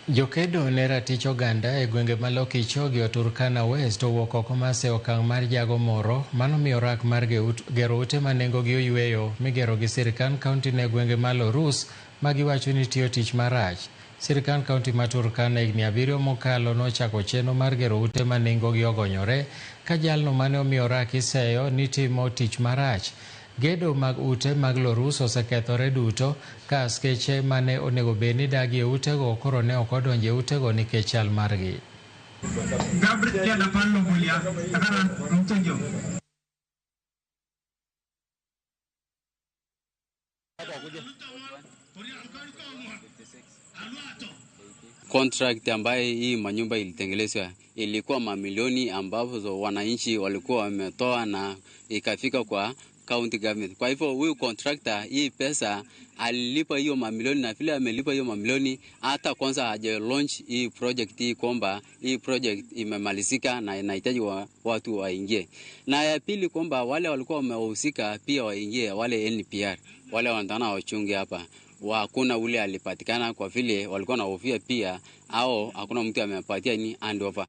Jokedo ne ratich oganda e gwenge ma Lokicho gi Turkana West owuok oko mase okang' mar jago moro manomiyo rak mar gero ute ma nengogi oyueyo migero gi sirkand kaunti ne gwenge ma Lorus ma giwacho ni tiyo tich marach. Sirkand kaunti ma Turkana higni 7 mokalo nochako chenro mar gero ute ma nengogi ogonyore ka jalno mane omiyo rak iseyo ni timo tich marach. Gedo mag ute mag Lorus osekethore duto ka askeche mane onego bed ni dagie utego koro ne ok odonje utego nikech chal margi. Contract ambayo hii manyumba ilitengelezwa ilikuwa mamilioni ambapo wananchi walikuwa wametoa na ikafika kwa county government. Kwa hivyo huyu contractor hii pesa alilipa hiyo mamilioni, na vile amelipa hiyo mamilioni hata kwanza haja launch hii project hii kwamba hii project imemalizika na inahitaji watu waingie. Na ya pili kwamba wale walikuwa wamehusika pia waingie, wale NPR wale wanataka wachunge hapa. Hakuna ule alipatikana kwa vile walikuwa na hofia pia au hakuna mtu amepatia ni handover.